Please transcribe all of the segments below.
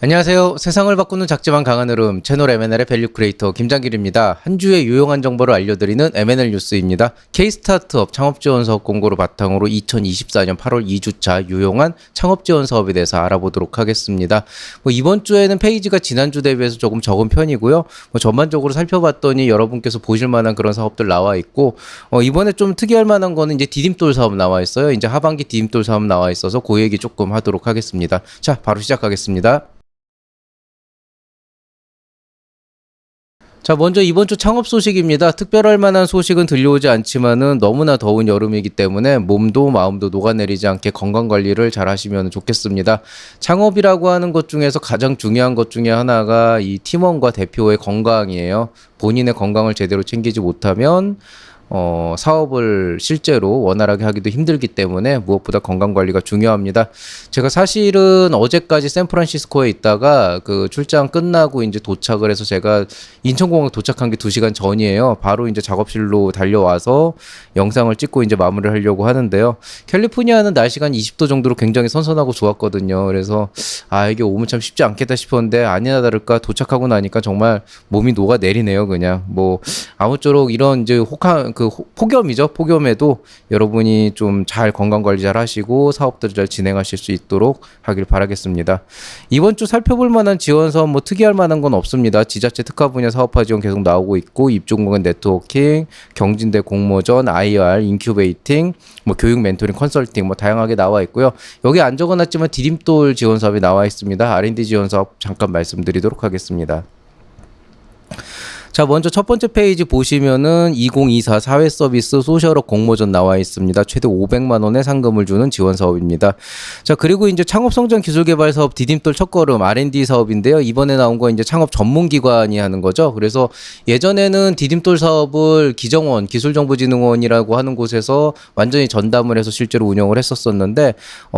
안녕하세요. 세상을 바꾸는 작지만 강한 흐름 채널 M&L의 밸류 크리에이터 김장길입니다. 한 주의 유용한 정보를 알려드리는 M&L 뉴스입니다. K-스타트업 창업지원사업 공고를 바탕으로 2024년 8월 2주차 유용한 창업지원 사업에 대해서 알아보도록 하겠습니다. 이번 주에는 페이지가 지난주 대비해서 조금 적은 편이고요. 전반적으로 살펴봤더니 여러분께서 보실 만한 그런 사업들 나와 있고, 이번에 좀 특이할 만한 거는 이제 디딤돌 사업 나와 있어요. 이제 하반기 디딤돌 사업 나와 있어서 그 얘기 조금 하도록 하겠습니다. 자, 바로 시작하겠습니다. 자, 먼저 이번 주 창업 소식입니다. 특별할 만한 소식은 들려오지 않지만은 너무나 더운 여름이기 때문에 몸도 마음도 녹아내리지 않게 건강 관리를 잘 하시면 좋겠습니다. 창업이라고 하는 것 중에서 가장 중요한 것 중에 하나가 이 팀원과 대표의 건강이에요. 본인의 건강을 제대로 챙기지 못하면 사업을 실제로 원활하게 하기도 힘들기 때문에 무엇보다 건강관리가 중요합니다. 제가 사실은 어제까지 샌프란시스코에 있다가 그 출장 끝나고 이제 도착을 해서 제가 인천공항 도착한 게 2시간 전이에요. 바로 이제 작업실로 달려와서 영상을 찍고 이제 마무리를 하려고 하는데요. 캘리포니아는 날씨가 한 20도 정도로 굉장히 선선하고 좋았거든요. 그래서 이게 오면 참 쉽지 않겠다 싶었는데 아니나 다를까 도착하고 나니까 정말 몸이 녹아내리네요. 그냥 아무쪼록 이런 이제 폭염이죠. 폭염에도 여러분이 좀 잘 건강관리 잘 하시고 사업들을 잘 진행하실 수 있도록 하길 바라겠습니다. 이번 주 살펴볼 만한 지원 사업 특이할 만한 건 없습니다. 지자체 특화 분야 사업화 지원 계속 나오고 있고 입주공간 네트워킹, 경진대 공모전, IR, 인큐베이팅, 교육 멘토링, 컨설팅 다양하게 나와 있고요. 여기 안 적어놨지만 디딤돌 지원 사업이 나와 있습니다. R&D 지원 사업 잠깐 말씀드리도록 하겠습니다. 자, 먼저 첫 번째 페이지 보시면은 2024 사회 서비스 소셜업 공모전 나와 있습니다. 최대 500만 원의 상금을 주는 지원 사업입니다. 자, 그리고 이제 창업성장 기술개발 사업 디딤돌 첫걸음 R&D 사업인데요. 이번에 나온 거 이제 창업 전문기관이 하는 거죠. 그래서 예전에는 디딤돌 사업을 기정원, 기술정보진흥원이라고 하는 곳에서 완전히 전담을 해서 실제로 운영을 했었었는데,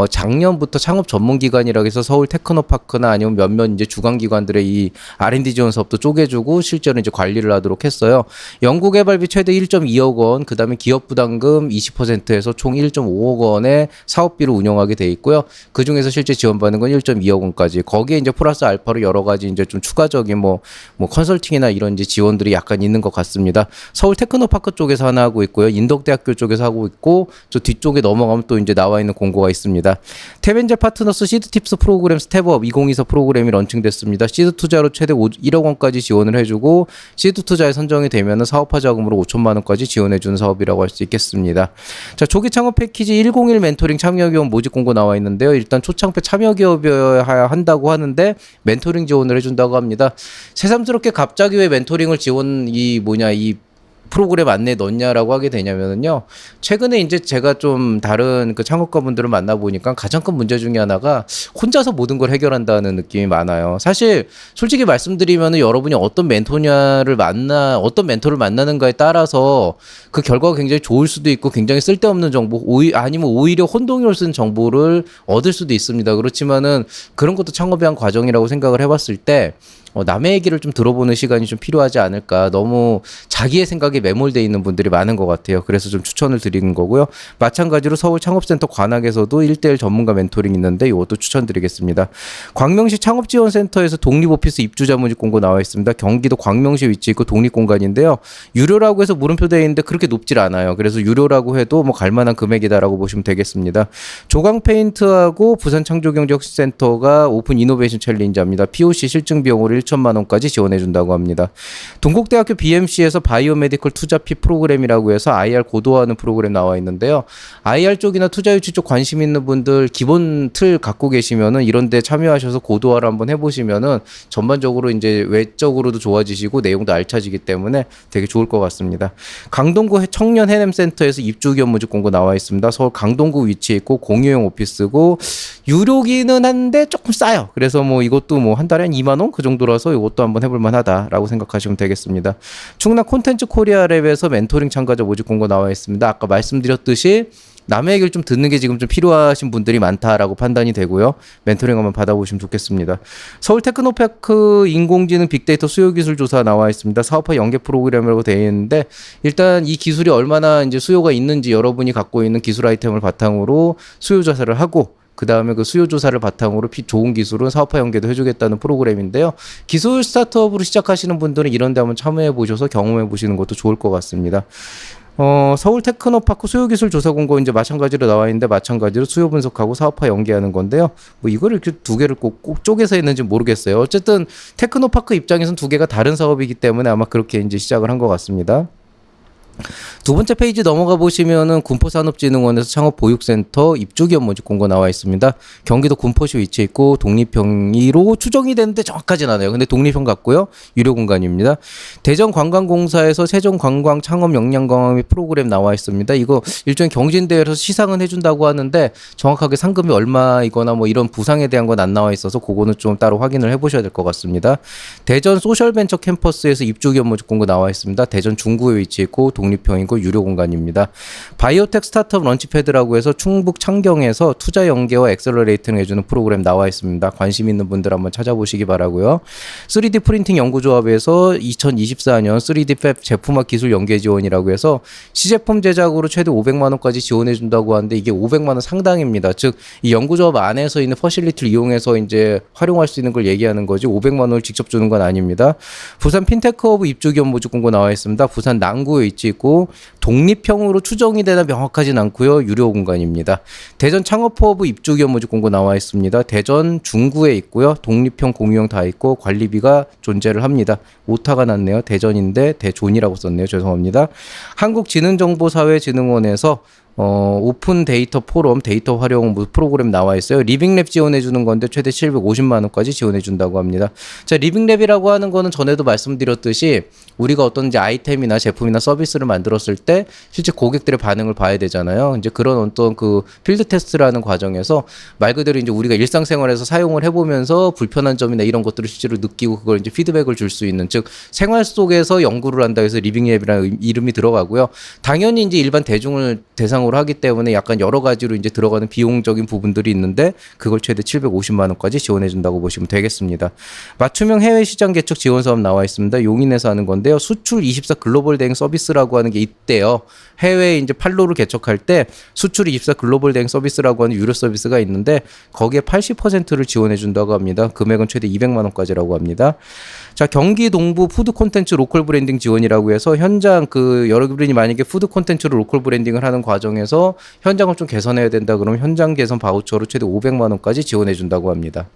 작년부터 창업 전문기관이라고 해서 서울 테크노파크나 아니면 몇몇 이제 주관기관들의 이 R&D 지원 사업도 쪼개주고 실제로 이제 관리를 하도록 했어요. 연구개발비 최대 1.2억 원, 그 다음에 기업부담금 20%에서 총 1.5억 원의 사업비로 운영하게 돼 있고요. 그 중에서 실제 지원받는 건 1.2억 원까지. 거기에 이제 플러스 알파로 여러 가지 이제 좀 추가적인 컨설팅이나 이런 이제 지원들이 약간 있는 것 같습니다. 서울 테크노파크 쪽에서 하나 하고 있고요. 인덕대학교 쪽에서 하고 있고, 저 뒤쪽에 넘어가면 또 이제 나와 있는 공고가 있습니다. 태벤젤 파트너스 시드팁스 프로그램 스텝업 2024 프로그램이 런칭됐습니다. 시드 투자로 최대 1억 원까지 지원을 해주고, 시드 투자에 선정이 되면 사업화 자금으로 5천만 원까지 지원해주는 사업이라고 할 수 있겠습니다. 자, 조기 창업 패키지 101 멘토링 참여기업 모집 공고 나와 있는데요. 일단 초창배 참여기업이어야 한다고 하는데 멘토링 지원을 해준다고 합니다. 새삼스럽게 갑자기 왜 멘토링을 이 프로그램 안내에 넣냐라고 하게 되냐면요. 최근에 이제 제가 좀 다른 그 창업가분들을 만나보니까 가장 큰 문제 중에 하나가 혼자서 모든 걸 해결한다는 느낌이 많아요. 사실 솔직히 말씀드리면 여러분이 어떤 멘토를 만나는가에 따라서 그 결과가 굉장히 좋을 수도 있고 굉장히 쓸데없는 정보, 아니면 오히려 혼동을 쓴 정보를 얻을 수도 있습니다. 그렇지만은 그런 것도 창업의 한 과정이라고 생각을 해봤을 때 남의 얘기를 좀 들어보는 시간이 좀 필요하지 않을까. 너무 자기의 생각에 매몰되어 있는 분들이 많은 것 같아요. 그래서 좀 추천을 드리는 거고요. 마찬가지로 서울 창업센터 관악에서도 1:1 전문가 멘토링 있는데 이것도 추천드리겠습니다. 광명시 창업지원센터에서 독립오피스 입주자 모집 공고 나와 있습니다. 경기도 광명시 위치 있고 독립공간인데요. 유료라고 해서 물음표 되어 있는데 그렇게 높질 않아요. 그래서 유료라고 해도 갈만한 금액이다라고 보시면 되겠습니다. 조강페인트하고 부산창조경제혁신센터가 오픈 이노베이션 챌린저입니다. POC 실증 비용으로 1천만 원까지 지원해준다고 합니다. 동국대학교 BMC에서 바이오메디컬 투자피 프로그램이라고 해서 IR 고도화하는 프로그램 나와 있는데요. IR 쪽이나 투자유치 쪽 관심 있는 분들 기본 틀 갖고 계시면은 이런 데 참여하셔서 고도화를 한번 해보시면은 전반적으로 이제 외적으로도 좋아지시고 내용도 알차지기 때문에 되게 좋을 것 같습니다. 강동구 청년 해냄센터에서 입주기업 모집 공고 나와 있습니다. 서울 강동구 위치에 있고 공유형 오피스고 유료기는 한데 조금 싸요. 그래서 이것도 한 달에 한 2만 원 그 정도라서 이것도 한번 해볼 만하다라고 생각하시면 되겠습니다. 충남 콘텐츠 코리아랩에서 멘토링 참가자 모집 공고 나와 있습니다. 아까 말씀드렸듯이 남의 얘기를 좀 듣는 게 지금 좀 필요하신 분들이 많다라고 판단이 되고요. 멘토링 한번 받아보시면 좋겠습니다. 서울 테크노파크 인공지능 빅데이터 수요기술 조사 나와 있습니다. 사업화 연계 프로그램이라고 되어 있는데 일단 이 기술이 얼마나 이제 수요가 있는지 여러분이 갖고 있는 기술 아이템을 바탕으로 수요 조사를 하고 그 다음에 그 수요 조사를 바탕으로 좋은 기술은 사업화 연계도 해주겠다는 프로그램인데요. 기술 스타트업으로 시작하시는 분들은 이런 데 한번 참여해 보셔서 경험해 보시는 것도 좋을 것 같습니다. 서울 테크노파크 수요기술조사공고 이제 마찬가지로 나와 있는데 마찬가지로 수요 분석하고 사업화 연계하는 건데요. 뭐 이거를 이렇게 두 개를 꼭 쪼개서 했는지 모르겠어요. 어쨌든 테크노파크 입장에서는 두 개가 다른 사업이기 때문에 아마 그렇게 이제 시작을 한 것 같습니다. 두 번째 페이지 넘어가 보시면은 군포산업진흥원에서 창업보육센터 입주기업 모집 공고 나와 있습니다. 경기도 군포시 위치해 있고 독립형으로 추정이 되는데 정확하진 않아요. 근데 독립형 같고요. 유료 공간입니다. 대전관광공사에서 세종관광 창업 역량 강화 및 프로그램 나와 있습니다. 이거 일종의 경진대회에서 시상은 해준다고 하는데 정확하게 상금이 얼마이거나 뭐 이런 부상에 대한 건 안 나와 있어서 그거는 좀 따로 확인을 해보셔야 될 것 같습니다. 대전 소셜벤처 캠퍼스에서 입주기업 모집 공고 나와 있습니다. 대전 중구에 위치해 있고 독립형이고 유료 공간입니다. 바이오텍 스타트업 런치패드라고 해서 충북 창경에서 투자 연계와 엑셀러레이팅을 해주는 프로그램 나와 있습니다. 관심 있는 분들 한번 찾아보시기 바라고요. 3D 프린팅 연구조합에서 2024년 3D 팹 제품화 기술 연계 지원이라고 해서 시제품 제작으로 최대 500만 원까지 지원해 준다고 하는데 이게 500만 원 상당입니다. 즉 이 연구조합 안에서 있는 퍼실리티를 이용해서 이제 활용할 수 있는 걸 얘기하는 거지 500만 원을 직접 주는 건 아닙니다. 부산 핀테크허브 입주기업 모집 공고 나와 있습니다. 부산 남구에 위치 있고 독립형으로 추정이 되나 명확하진 않고요. 유료 공간입니다. 대전 창업허브 입주기업 모집 공고 나와 있습니다. 대전 중구에 있고요. 독립형 공유형 다 있고 관리비가 존재를 합니다. 오타가 났네요. 대전인데 대존이라고 썼네요. 죄송합니다. 한국지능정보사회진흥원에서 오픈 데이터 포럼 데이터 활용 프로그램 나와 있어요. 리빙랩 지원해 주는 건데 최대 750만 원까지 지원해 준다고 합니다. 자, 리빙랩이라고 하는 거는 전에도 말씀드렸듯이 우리가 어떤 이제 아이템이나 제품이나 서비스를 만들었을 때 실제 고객들의 반응을 봐야 되잖아요. 이제 그런 어떤 그 필드 테스트라는 과정에서 말 그대로 이제 우리가 일상생활에서 사용을 해보면서 불편한 점이나 이런 것들을 실제로 느끼고 그걸 이제 피드백을 줄 수 있는, 즉 생활 속에서 연구를 한다 해서 리빙랩이라는 이름이 들어가고요. 당연히 이제 일반 대중을 대상으로 하기 때문에 약간 여러 가지로 이제 들어가는 비용적인 부분들이 있는데 그걸 최대 750만 원까지 지원해 준다고 보시면 되겠습니다. 맞춤형 해외 시장 개척 지원 사업 나와 있습니다. 용인에서 하는 건데요. 수출 24 글로벌 대행 서비스라고 하는 게 있대요. 해외에 이제 판로를 개척할 때 수출 24 글로벌 대행 서비스라고 하는 유료 서비스가 있는데 거기에 80%를 지원해 준다고 합니다. 금액은 최대 200만 원까지라고 합니다. 자, 경기 동부 푸드 콘텐츠 로컬 브랜딩 지원이라고 해서 현장 여러분이 만약에 푸드 콘텐츠로 로컬 브랜딩을 하는 과정에서 현장을 좀 개선해야 된다 그러면 현장 개선 바우처로 최대 500만 원까지 지원해 준다고 합니다.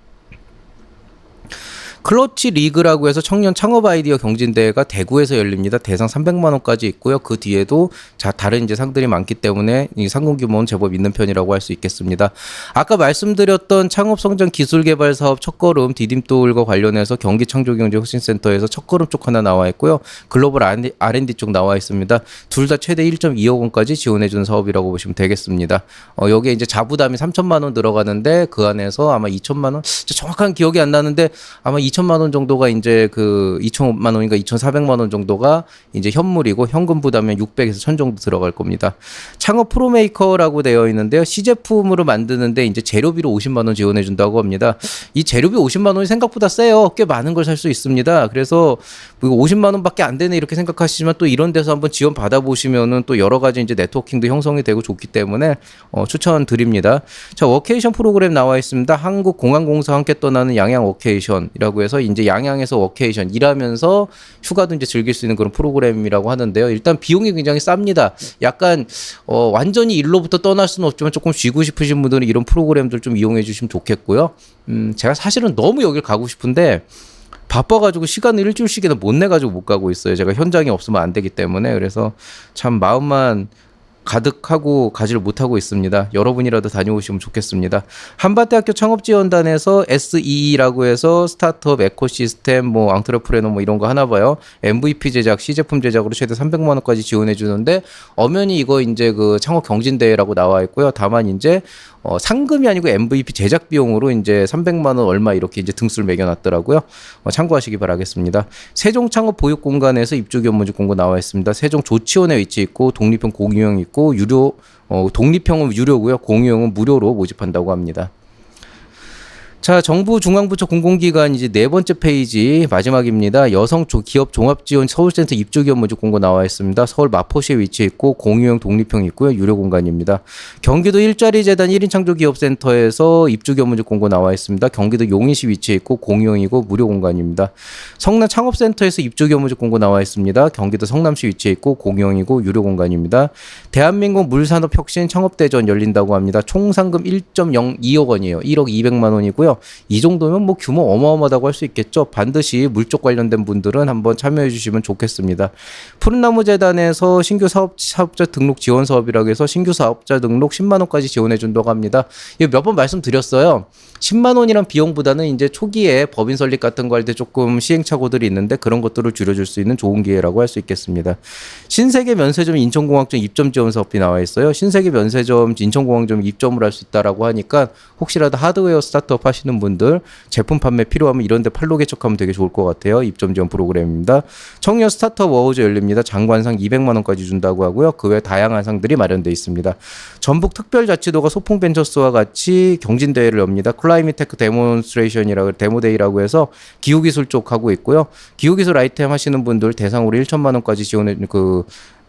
클러치 리그라고 해서 청년 창업 아이디어 경진대회가 대구에서 열립니다. 대상 300만 원까지 있고요. 그 뒤에도 다른 이제 상들이 많기 때문에 이 상금 규모는 제법 있는 편이라고 할 수 있겠습니다. 아까 말씀드렸던 창업성장 기술개발 사업 첫걸음 디딤돌과 관련해서 경기창조경제혁신센터에서 첫걸음 쪽 하나 나와 있고요. 글로벌 R&D 쪽 나와 있습니다. 둘 다 최대 1.2억 원까지 지원해주는 사업이라고 보시면 되겠습니다. 여기에 이제 자부담이 3천만 원 들어가는데 그 안에서 아마 2천만 원, 정확한 기억이 안 나는데 아마 2천만 원 정도가 이제 2천만 원인가 2,400만 원 정도가 이제 현물이고 현금 부담은 600에서 1000 정도 들어갈 겁니다. 창업 프로메이커라고 되어 있는데요. 시제품으로 만드는데 이제 재료비로 50만 원 지원해 준다고 합니다. 이 재료비 50만 원이 생각보다 세요. 꽤 많은 걸 살 수 있습니다. 그래서 50만 원밖에 안 되네 이렇게 생각하시지만 또 이런 데서 한번 지원 받아 보시면은 또 여러 가지 이제 네트워킹도 형성이 되고 좋기 때문에 추천드립니다. 자, 워케이션 프로그램 나와 있습니다. 한국공항공사 함께 떠나는 양양 워케이션이라고 해서 이제 양양에서 워케이션 일하면서 휴가도 이제 즐길 수 있는 그런 프로그램이라고 하는데요. 일단 비용이 굉장히 쌉니다. 약간 완전히 일로부터 떠날 수는 없지만 조금 쉬고 싶으신 분들은 이런 프로그램들 좀 이용해 주시면 좋겠고요. 제가 사실은 너무 여길 가고 싶은데 바빠가지고 시간을 일주일씩이나 못 내가지고 못 가고 있어요. 제가 현장에 없으면 안 되기 때문에. 그래서 참 마음만 가득하고 가지를 못하고 있습니다. 여러분이라도 다녀오시면 좋겠습니다. 한밭대학교 창업지원단에서 SEE라고 해서 스타트업 에코시스템 앙트레프레너 이런 거 하나 봐요. MVP 제작, 시제품 제작으로 최대 300만 원까지 지원해 주는데 엄연히 이거 이제 그 창업 경진대회라고 나와 있고요. 다만 이제 상금이 아니고 MVP 제작 비용으로 이제 300만 원 얼마 이렇게 이제 등수를 매겨놨더라고요. 참고하시기 바라겠습니다. 세종 창업 보육 공간에서 입주기업 모집 공고 나와 있습니다. 세종 조치원에 위치 있고 독립형 공유형 있고 유료 독립형은 유료고요. 공유형은 무료로 모집한다고 합니다. 자, 정부 중앙부처 공공기관 이제 네 번째 페이지 마지막입니다. 여성 기업 종합지원 서울센터 입주기업 모집 공고 나와 있습니다. 서울 마포시에 위치해 있고 공유형 독립형 있고요. 유료 공간입니다. 경기도 일자리재단 1인 창조기업센터에서 입주기업 모집 공고 나와 있습니다. 경기도 용인시 위치해 있고 공유형이고 무료 공간입니다. 성남 창업센터에서 입주기업 모집 공고 나와 있습니다. 경기도 성남시 위치해 있고 공유형이고 유료 공간입니다. 대한민국 물산업혁신 창업대전 열린다고 합니다. 총 상금 1.02억 원이에요. 1억 200만 원이고요. 이 정도면 뭐 규모 어마어마하다고 할 수 있겠죠. 반드시 물 쪽 관련된 분들은 한번 참여해 주시면 좋겠습니다. 푸른나무 재단에서 신규 사업자 등록 지원 사업이라고 해서 신규 사업자 등록 10만 원까지 지원해 준다고 합니다. 이거 몇 번 말씀드렸어요. 10만 원이란 비용보다는 이제 초기에 법인 설립 같은 거 할 때 조금 시행착오들이 있는데 그런 것들을 줄여줄 수 있는 좋은 기회라고 할 수 있겠습니다. 신세계 면세점 인천공항점 입점 지원 사업이 나와 있어요. 신세계 면세점 인천공항점 입점을 할 수 있다라고 하니까 혹시라도 하드웨어 스타트업 하시는 분들 제품 판매 필요하면 이런 데 판로 개척하면 되게 좋을 것 같아요. 입점 지원 프로그램입니다. 청년 스타트업 어워즈 열립니다. 장관상 200만 원까지 준다고 하고요. 그 외 다양한 상들이 마련되어 있습니다. 전북 특별자치도가 소풍벤처스와 같이 경진대회를 엽니다. 클라이미테크 데몬스트레이션이라고 데모데이라고 해서 기후기술 쪽 하고 있고요. 기후기술 아이템 하시는 분들 대상으로 1천만 원까지 지원해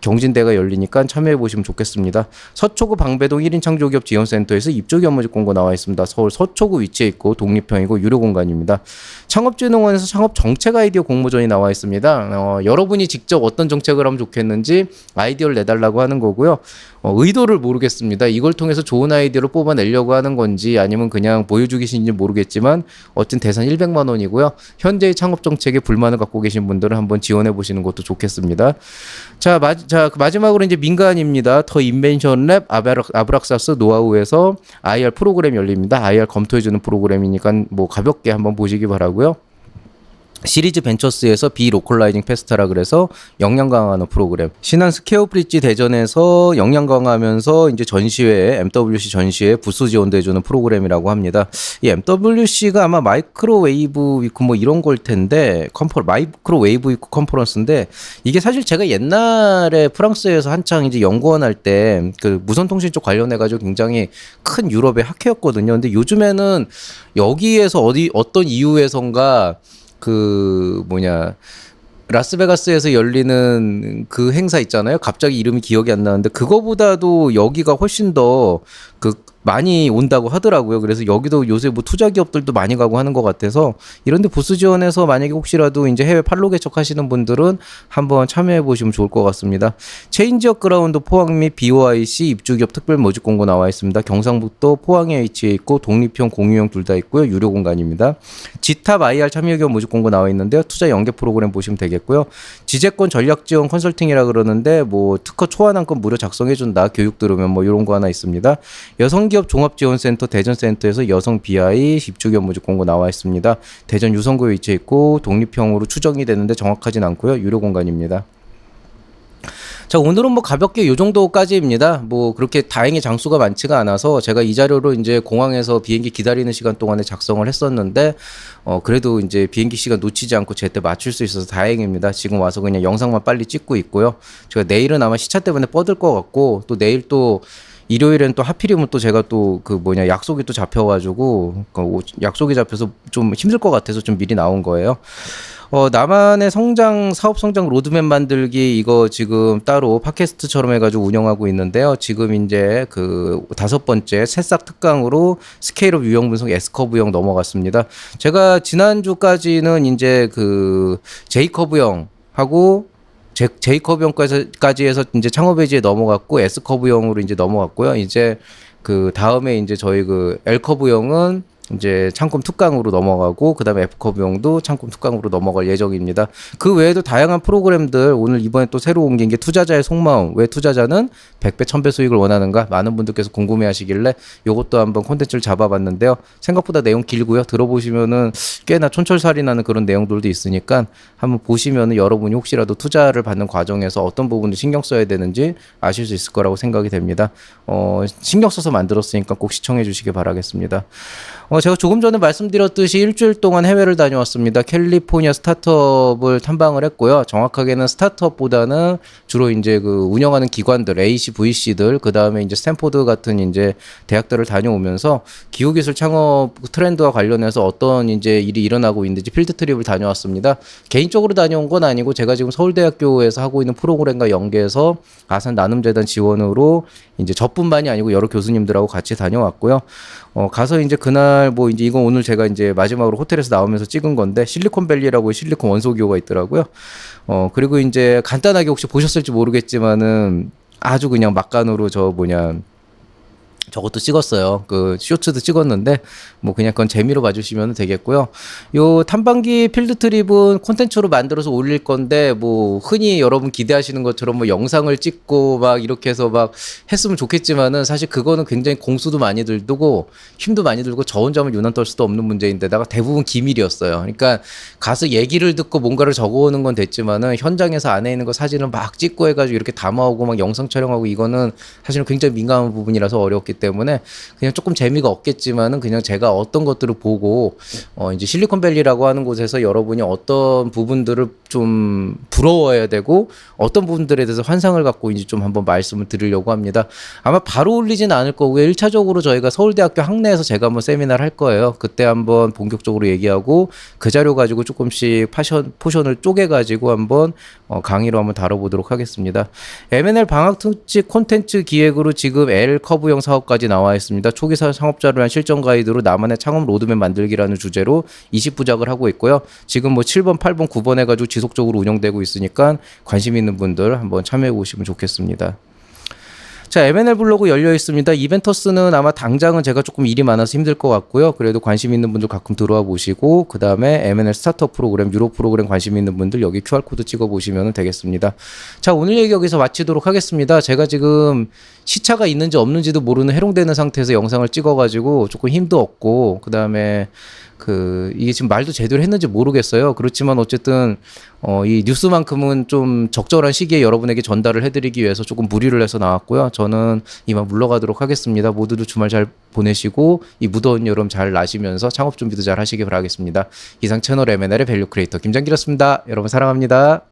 경진대가 열리니까 참여해 보시면 좋겠습니다. 서초구 방배동 1인 창조기업 지원센터에서 입주기업 모집 공고 나와 있습니다. 서울 서초구 위치해 있고 독립형이고 유료 공간입니다. 창업진흥원에서 창업 정책 아이디어 공모전이 나와 있습니다. 여러분이 직접 어떤 정책을 하면 좋겠는지 아이디어를 내달라고 하는 거고요. 의도를 모르겠습니다. 이걸 통해서 좋은 아이디어를 뽑아내려고 하는 건지 아니면 그냥 보여주기신지 모르겠지만 어쨌든 대상 100만 원이고요. 현재의 창업 정책에 불만을 갖고 계신 분들은 한번 지원해 보시는 것도 좋겠습니다. 자, 마지막으로 이제 민간입니다. 더 인벤션 랩 아브락사스 노하우에서 IR 프로그램 열립니다. IR 검토해주는 프로그램이니까 뭐 가볍게 한번 보시기 바라고요. 시리즈 벤처스에서 비로컬라이징 페스타라 그래서 역량 강화하는 프로그램. 신한 스퀘어 브릿지 대전에서 역량 강화하면서 이제 전시회에 MWC 전시회 부스 지원도 해주는 프로그램이라고 합니다. 이 MWC가 아마 마이크로웨이브 위크 뭐 이런 걸 텐데 마이크로웨이브 위크 컨퍼런스인데 이게 사실 제가 옛날에 프랑스에서 한창 이제 연구원 할 때 그 무선통신 쪽 관련해 가지고 굉장히 큰 유럽의 학회였거든요. 근데 요즘에는 여기에서 어떤 이유에선가 라스베가스에서 열리는 그 행사 있잖아요. 갑자기 이름이 기억이 안 나는데 그거보다도 여기가 훨씬 더 많이 온다고 하더라고요. 그래서 여기도 요새 뭐 투자 기업들도 많이 가고 하는 것 같아서 이런데 부스 지원해서 만약에 혹시라도 이제 해외 판로 개척하시는 분들은 한번 참여해 보시면 좋을 것 같습니다. 체인지업 그라운드 포항 및 BOIC 입주기업 특별 모집 공고 나와 있습니다. 경상북도 포항에 위치해 있고 독립형 공유형 둘 다 있고요. 유료 공간입니다. 지탑 IR 참여기업 모집 공고 나와 있는데요. 투자 연계 프로그램 보시면 되겠고요. 지재권 전략 지원 컨설팅이라 그러는데 뭐 특허 초안안건 무료 작성해 준다. 교육 들으면 뭐 이런 거 하나 있습니다. 여성기업 종합지원센터 대전센터에서 여성 BI 입주기업 모집 공고 나와 있습니다. 대전 유성구에 위치해 있고 독립형으로 추정이 되는데 정확하진 않고요. 유료 공간입니다. 자, 오늘은 뭐 가볍게 요 정도까지입니다. 뭐 그렇게 다행히 장수가 많지가 않아서 제가 이 자료로 이제 공항에서 비행기 기다리는 시간 동안에 작성을 했었는데 그래도 이제 비행기 시간 놓치지 않고 제때 맞출 수 있어서 다행입니다. 지금 와서 그냥 영상만 빨리 찍고 있고요. 제가 내일은 아마 시차 때문에 뻗을 것 같고 또 내일 또 일요일엔 또 하필이면 또 제가 또 약속이 또 잡혀가지고 약속이 잡혀서 좀 힘들 것 같아서 좀 미리 나온 거예요. 나만의 사업 성장 로드맵 만들기 이거 지금 따로 팟캐스트처럼 해가지고 운영하고 있는데요. 지금 이제 5번째 새싹 특강으로 스케일업 유형 분석 S커브형 넘어갔습니다. 제가 지난주까지는 이제 J커브형 하고 J커브형까지 해서 이제 창업에지에 넘어갔고 S커브형으로 이제 넘어갔고요. 이제 다음에 이제 저희 L커브형은 이제 창검 특강으로 넘어가고 그다음에 F커브형도 창검 특강으로 넘어갈 예정입니다. 그 외에도 다양한 프로그램들 오늘 이번에 또 새로 옮긴 게 투자자의 속마음. 왜 투자자는 100배 1000배 수익을 원하는가? 많은 분들께서 궁금해 하시길래 요것도 한번 콘텐츠를 잡아봤는데요. 생각보다 내용 길고요. 들어보시면은 꽤나 촌철살이 나는 그런 내용들도 있으니까 한번 보시면은 여러분이 혹시라도 투자를 받는 과정에서 어떤 부분을 신경 써야 되는지 아실 수 있을 거라고 생각이 됩니다. 신경 써서 만들었으니까 꼭 시청해 주시기 바라겠습니다. 제가 조금 전에 말씀드렸듯이 일주일 동안 해외를 다녀왔습니다. 캘리포니아 스타트업을 탐방을 했고요. 정확하게는 스타트업보다는 주로 이제 그 운영하는 기관들, AC, VC들, 그 다음에 이제 스탠포드 같은 이제 대학들을 다녀오면서 기후기술 창업 트렌드와 관련해서 어떤 이제 일이 일어나고 있는지 필드 트립을 다녀왔습니다. 개인적으로 다녀온 건 아니고 제가 지금 서울대학교에서 하고 있는 프로그램과 연계해서 아산 나눔재단 지원으로 이제 저뿐만이 아니고 여러 교수님들하고 같이 다녀왔고요. 가서 이제 그날 뭐 이제 이건 오늘 제가 이제 마지막으로 호텔에서 나오면서 찍은 건데 실리콘밸리라고 실리콘 원소기호가 있더라고요. 그리고 이제 간단하게 혹시 보셨을지 모르겠지만은 아주 그냥 막간으로 저것도 찍었어요. 그 쇼츠도 찍었는데 뭐 그냥 그건 재미로 봐주시면 되겠고요. 요 탐방기 필드 트립은 콘텐츠로 만들어서 올릴 건데 뭐 흔히 여러분 기대하시는 것처럼 뭐 영상을 찍고 막 이렇게 해서 막 했으면 좋겠지만은 사실 그거는 굉장히 공수도 많이 들고 힘도 많이 들고 저 혼자만 유난 떨 수도 없는 문제인데다가 대부분 기밀이었어요. 그러니까 가서 얘기를 듣고 뭔가를 적어오는 건 됐지만은 현장에서 안에 있는 거 사진을 막 찍고 해가지고 이렇게 담아오고 막 영상 촬영하고 이거는 사실은 굉장히 민감한 부분이라서 어렵기 때문에 그냥 조금 재미가 없겠지만은 그냥 제가 어떤 것들을 보고 이제 실리콘밸리라고 하는 곳에서 여러분이 어떤 부분들을 좀 부러워해야 되고 어떤 부분들에 대해서 환상을 갖고 이제 좀 한번 말씀을 드리려고 합니다. 아마 바로 올리진 않을 거고요. 1차적으로 저희가 서울대학교 학내에서 제가 한번 세미나를 할 거예요. 그때 한번 본격적으로 얘기하고 그 자료 가지고 조금씩 포션을 쪼개가지고 한번 강의로 한번 다뤄보도록 하겠습니다. M&L 방학 특집 콘텐츠 기획으로 지금 L 커브형 사업까지 나와 있습니다. 초기 창업자를 위한 실전 가이드로 나만의 창업 로드맵 만들기라는 주제로 20부작을 하고 있고요. 지금 뭐 7번, 8번, 9번 해가지고 지속적으로 운영되고 있으니까 관심 있는 분들 한번 참여해 보시면 좋겠습니다. 자, M&L 블로그 열려 있습니다. 이벤터스는 아마 당장은 제가 조금 일이 많아서 힘들 것 같고요. 그래도 관심 있는 분들 가끔 들어와 보시고 그 다음에 M&L 스타트업 프로그램, 유로 프로그램 관심 있는 분들 여기 QR코드 찍어 보시면 되겠습니다. 자, 오늘 얘기 여기서 마치도록 하겠습니다. 제가 지금 시차가 있는지 없는지도 모르는 해롱되는 상태에서 영상을 찍어가지고 조금 힘도 없고 그 다음에 이게 지금 말도 제대로 했는지 모르겠어요. 그렇지만 어쨌든 이 뉴스만큼은 좀 적절한 시기에 여러분에게 전달을 해드리기 위해서 조금 무리를 해서 나왔고요. 저는 이만 물러가도록 하겠습니다. 모두들 주말 잘 보내시고 이 무더운 여름 잘 나시면서 창업 준비도 잘 하시기 바라겠습니다. 이상 채널 M&L의 밸류 크리에이터 김장길이었습니다. 여러분 사랑합니다.